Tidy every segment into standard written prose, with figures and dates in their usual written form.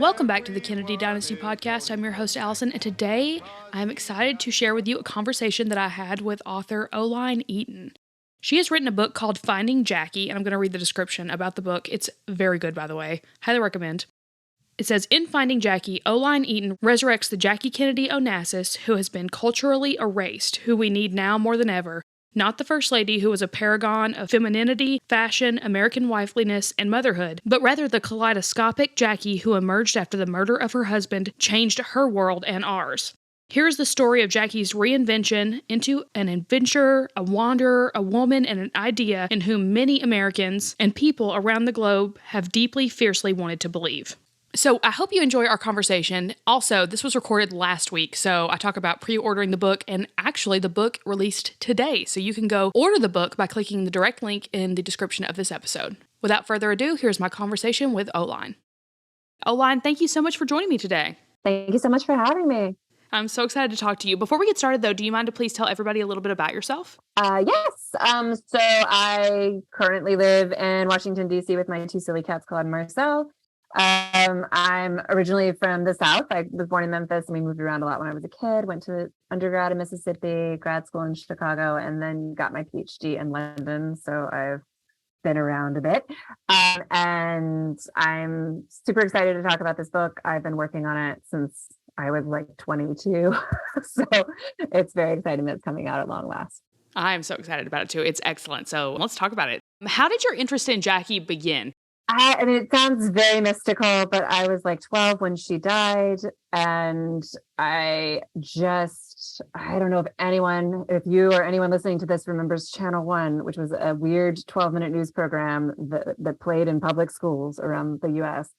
Welcome back to the Kennedy Dynasty podcast. I'm your host, Alyson, and today I'm excited to share with you a conversation that I had with author Oline Eaton. She has written a book called Finding Jackie, and I'm going to read the description about the book. It's very good, by the way. Highly recommend. It says, in Finding Jackie, Oline Eaton resurrects the Jackie Kennedy Onassis who has been culturally erased, who we need now more than ever. Not the First Lady who was a paragon of femininity, fashion, American wifeliness, and motherhood, but rather the kaleidoscopic Jackie who emerged after the murder of her husband changed her world and ours. Here's the story of Jackie's reinvention into an adventurer, a wanderer, a woman, and an idea in whom many Americans and people around the globe have deeply, fiercely wanted to believe. So I hope you enjoy our conversation. Also, this was recorded last week, so I talk about pre-ordering the book, and actually the book released today. So you can go order the book by clicking the direct link in the description of this episode. Without further ado, here's my conversation with Oline. Oline, thank you so much for joining me today. Thank you so much for having me. I'm so excited to talk to you. Before we get started, though, do you mind to please tell everybody a little bit about yourself? Yes. So I currently live in Washington, D.C. with my two silly cats, Claude and Marcel. I'm originally from the South. I was born in Memphis, and we moved around a lot when I was a kid. Went to undergrad in Mississippi, grad school in Chicago, and then got my PhD in London. So I've been around a bit. And I'm super excited to talk about this book. I've been working on it since I was like 22. So it's very exciting that it's coming out at long last. I'm so excited about it too. It's excellent. So let's talk about it. How did your interest in Jackie begin? I mean, it sounds very mystical, but I was like 12 when she died. And I don't know if you or anyone listening to this remembers Channel 1, which was a weird 12-minute news program that played in public schools around the US.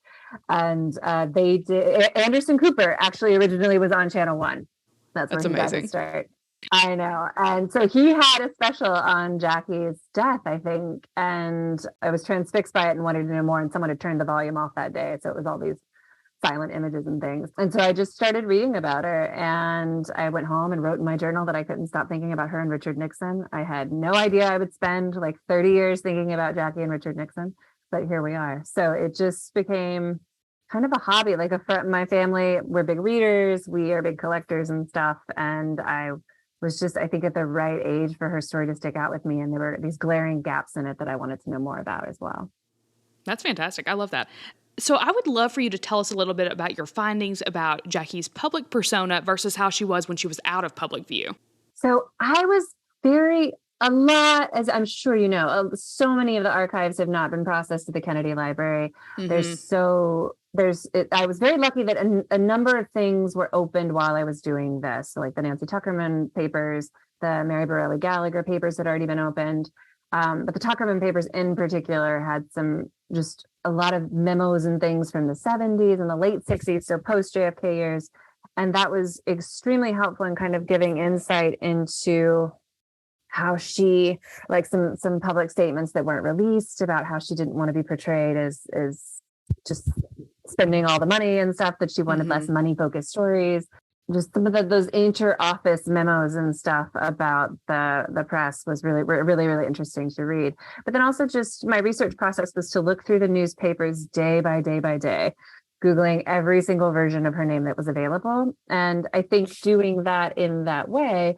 And Anderson Cooper actually originally was on Channel 1. That's where he got his start. I know. And so he had a special on Jackie's death, I think. And I was transfixed by it and wanted to know more. And someone had turned the volume off that day. So it was all these silent images and things. And so I just started reading about her. And I went home and wrote in my journal that I couldn't stop thinking about her and Richard Nixon. I had no idea I would spend like 30 years thinking about Jackie and Richard Nixon. But here we are. So it just became kind of a hobby. Like my family, we're big readers. We are big collectors and stuff. And I was just, I think, at the right age for her story to stick out with me. And there were these glaring gaps in it that I wanted to know more about as well. That's fantastic. I love that. So I would love for you to tell us a little bit about your findings about Jackie's public persona versus how she was when she was out of public view. So I was as I'm sure you know, so many of the archives have not been processed at the Kennedy Library. Mm-hmm. I was very lucky that a number of things were opened while I was doing this. So like the Nancy Tuckerman papers, the Mary Borelli Gallagher papers had already been opened. But the Tuckerman papers in particular had just a lot of memos and things from the 70s and the late 60s, so post JFK years. And that was extremely helpful in kind of giving insight into how she, like some public statements that weren't released about how she didn't want to be portrayed as just spending all the money and stuff, that she wanted mm-hmm. less money-focused stories. Just some of those inter-office memos and stuff about the press was really, really interesting to read. But then also just my research process was to look through the newspapers day by day by day, Googling every single version of her name that was available. And I think doing that in that way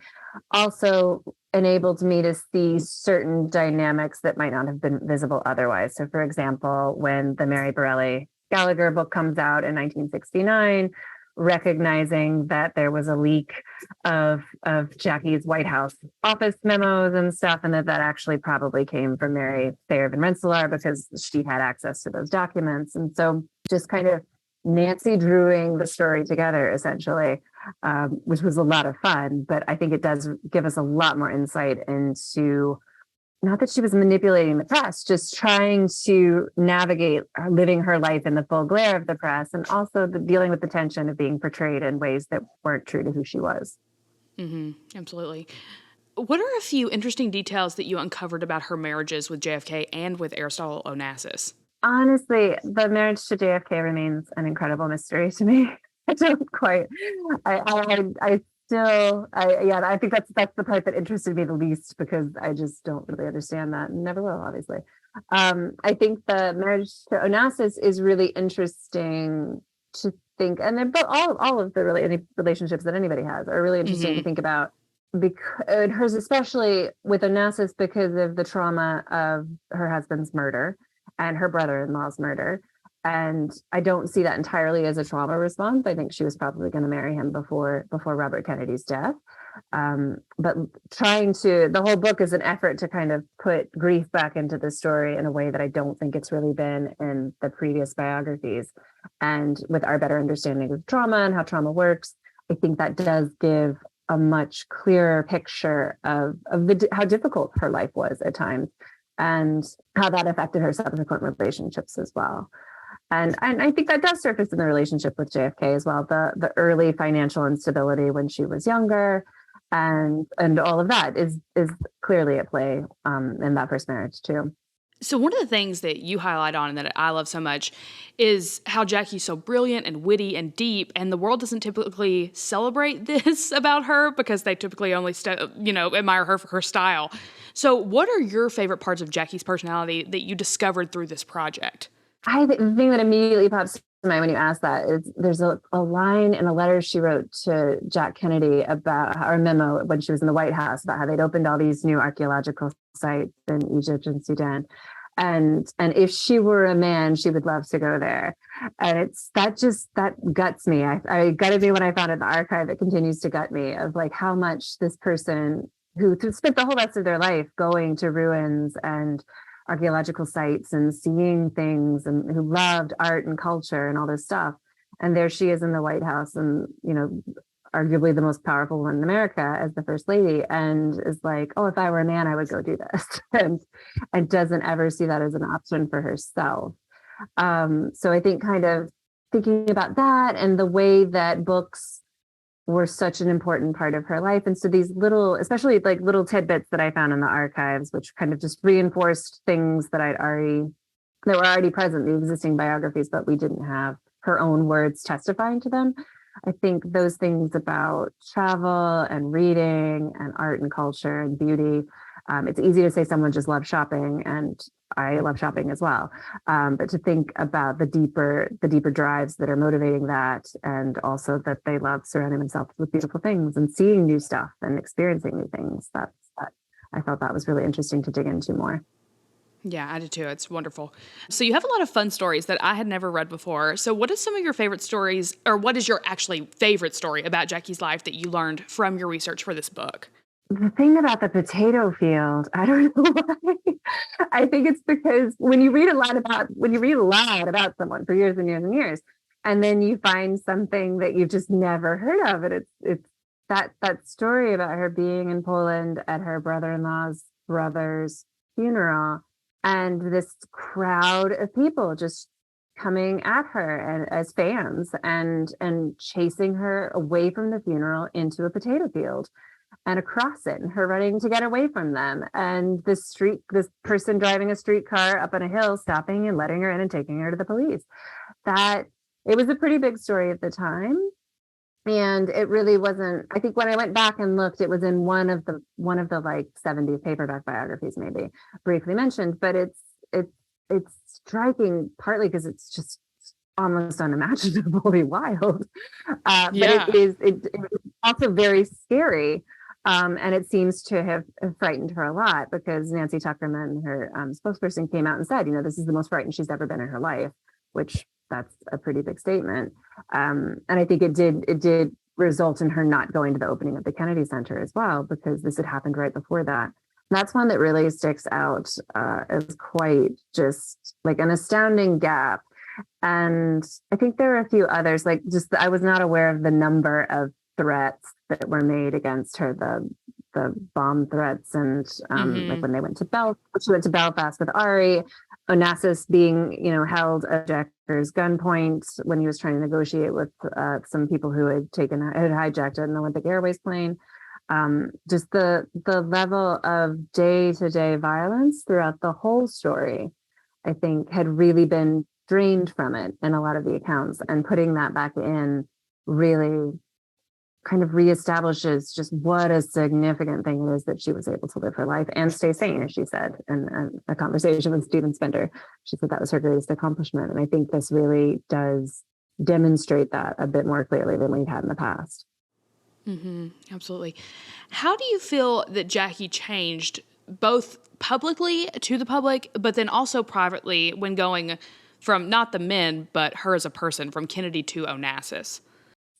also enabled me to see certain dynamics that might not have been visible otherwise. So for example, when the Mary Borelli Gallagher book comes out in 1969, recognizing that there was a leak of Jackie's White House office memos and stuff, and that actually probably came from Mary Thayer Van Rensselaer because she had access to those documents. And so just kind of Nancy drewing the story together, essentially, which was a lot of fun. But I think it does give us a lot more insight into, not that she was manipulating the press, just trying to navigate living her life in the full glare of the press, and also dealing with the tension of being portrayed in ways that weren't true to who she was. Mm-hmm. Absolutely. What are a few interesting details that you uncovered about her marriages with JFK and with Aristotle Onassis? Honestly, the marriage to JFK remains an incredible mystery to me. I don't quite. I think that's the part that interested me the least, because I just don't really understand that, and never will, obviously. I think the marriage to Onassis is really interesting to think, and they're both all of the any relationships that anybody has are really interesting to think about, because hers especially with Onassis, because of the trauma of her husband's murder and her brother-in-law's murder. And I don't see that entirely as a trauma response. I think she was probably going to marry him before Robert Kennedy's death. But the whole book is an effort to kind of put grief back into the story in a way that I don't think it's really been in the previous biographies. And with our better understanding of trauma and how trauma works, I think that does give a much clearer picture of how difficult her life was at times and how that affected her subsequent relationships as well. And I think that does surface in the relationship with JFK as well, the early financial instability when she was younger, and all of that is clearly at play in that first marriage too. So one of the things that you highlight on and that I love so much is how Jackie's so brilliant and witty and deep, and the world doesn't typically celebrate this about her because they typically only admire her for her style. So what are your favorite parts of Jackie's personality that you discovered through this project? The thing that immediately pops to mind when you ask that is there's a line in a letter she wrote to Jack Kennedy about, or a memo when she was in the White House, about how they'd opened all these new archaeological sites in Egypt and Sudan. And if she were a man, she would love to go there. And that guts me. I gutted me when I found it in the archive. It continues to gut me of like how much this person who spent the whole rest of their life going to ruins and archaeological sites and seeing things, and who loved art and culture and all this stuff. And there she is in the White House, and, arguably the most powerful one in America as the first lady, and is like, oh, if I were a man, I would go do this. and doesn't ever see that as an option for herself. So I think kind of thinking about that and the way that books were such an important part of her life. And so these especially like little tidbits that I found in the archives, which kind of just reinforced things that were already present in the existing biographies, but we didn't have her own words testifying to them. I think those things about travel and reading and art and culture and beauty, it's easy to say someone just loves shopping, and I love shopping as well. But to think about the deeper drives that are motivating that, and also that they love surrounding themselves with beautiful things and seeing new stuff and experiencing new things. I thought that was really interesting to dig into more. Yeah, I did too. It's wonderful. So you have a lot of fun stories that I had never read before. So what is some of your favorite stories, or what is your actually favorite story about Jackie's life that you learned from your research for this book? The thing about the potato field, I don't know why. I think it's because when you read a lot about someone for years and years and years, and then you find something that you've just never heard of, and it's that story about her being in Poland at her brother-in-law's brother's funeral, and this crowd of people just coming at her and as fans and chasing her away from the funeral into a potato field and across it, and her running to get away from them, and this person driving a streetcar up on a hill stopping and letting her in and taking her to the police. That it was a pretty big story at the time. And it really wasn't, I think when I went back and looked, it was in one of the like 70 paperback biographies, maybe briefly mentioned, but it's striking partly because it's just almost unimaginably wild. But it is also very scary. And it seems to have frightened her a lot, because Nancy Tuckerman, her spokesperson, came out and said, this is the most frightened she's ever been in her life, which that's a pretty big statement. And I think it did result in her not going to the opening of the Kennedy Center as well, because this had happened right before that. And that's one that really sticks out as quite just like an astounding gap. And I think there are a few others, like just I was not aware of the number of threats that were made against her, the bomb threats, and like when she went to Belfast with Ari, Onassis being held at Jacker's gunpoint when he was trying to negotiate with some people who had hijacked an Olympic Airways plane. Just the level of day-to-day violence throughout the whole story, I think, had really been drained from it in a lot of the accounts, and putting that back in really kind of reestablishes just what a significant thing it is that she was able to live her life and stay sane, as she said in a conversation with Stephen Spender. She said that was her greatest accomplishment. And I think this really does demonstrate that a bit more clearly than we've had in the past. Absolutely. How do you feel that Jackie changed both publicly to the public, but then also privately when going from not the men, but her as a person, from Kennedy to Onassis?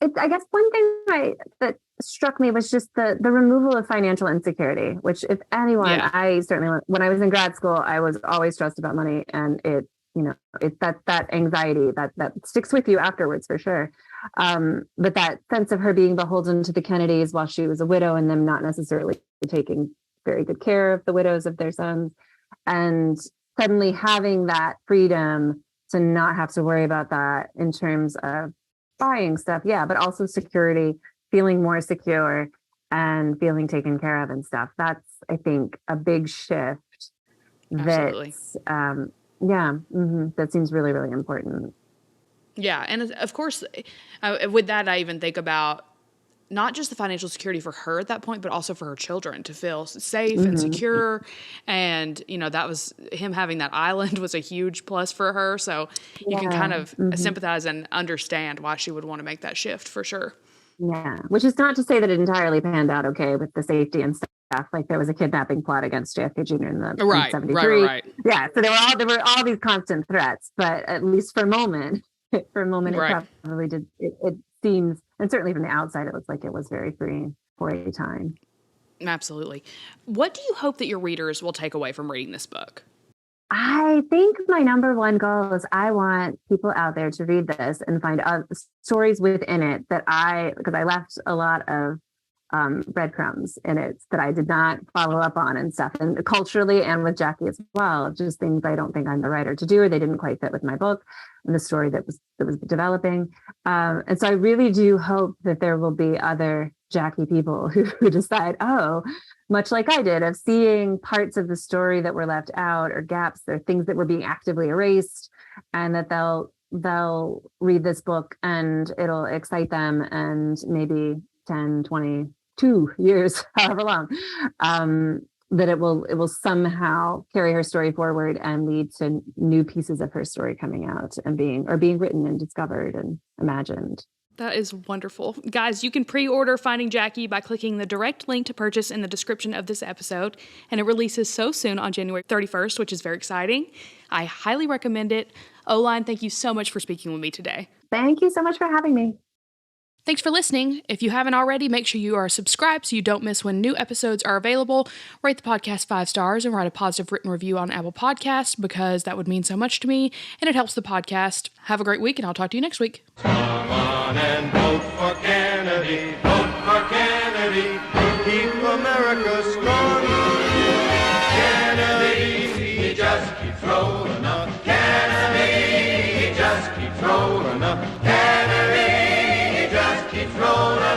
I guess one thing that struck me was just the removal of financial insecurity, which if anyone, Yeah. I certainly, when I was in grad school, I was always stressed about money, and that anxiety that sticks with you afterwards for sure. But that sense of her being beholden to the Kennedys while she was a widow and them not necessarily taking very good care of the widows of their sons, and suddenly having that freedom to not have to worry about that in terms of buying stuff, yeah, but also security, feeling more secure and feeling taken care of and stuff. That's, I think, a big shift. Absolutely. That seems really, really important. Yeah. And of course, with that, I even think about not just the financial security for her at that point, but also for her children to feel safe and secure. And, that was him having that island was a huge plus for her. So you can kind of sympathize and understand why she would want to make that shift for sure. Yeah. Which is not to say that it entirely panned out okay with the safety and stuff. Like there was a kidnapping plot against JFK Jr. in 1973. Right. Yeah. So there were all these constant threats, but at least for a moment, it probably did. It seems, and certainly from the outside, it looks like it was very freeing for a time. Absolutely. What do you hope that your readers will take away from reading this book? I think my number one goal is I want people out there to read this and find stories within it because I left a lot of breadcrumbs in it that I did not follow up on and stuff, and culturally and with Jackie as well, just things I don't think I'm the writer to do, or they didn't quite fit with my book and the story that was developing. And so I really do hope that there will be other Jackie people who decide, much like I did, of seeing parts of the story that were left out or gaps or things that were being actively erased, and that they'll read this book and it'll excite them, and maybe 10, 22 years, however long, that it will somehow carry her story forward and lead to new pieces of her story coming out and being written and discovered and imagined. That is wonderful. Guys, you can pre-order Finding Jackie by clicking the direct link to purchase in the description of this episode, and it releases so soon on January 31st, which is very exciting. I highly recommend it. Oline, thank you so much for speaking with me today. Thank you so much for having me. Thanks for listening. If you haven't already, make sure you are subscribed so you don't miss when new episodes are available. Rate the podcast 5 stars and write a positive written review on Apple Podcasts, because that would mean so much to me and it helps the podcast. Have a great week, and I'll talk to you next week. Come on and vote for Kennedy. Vote for Kennedy. Keep America strong. Kennedy, he just keeps rolling up. Kennedy, he just keeps rolling up. Kennedy, he just keeps rolling up.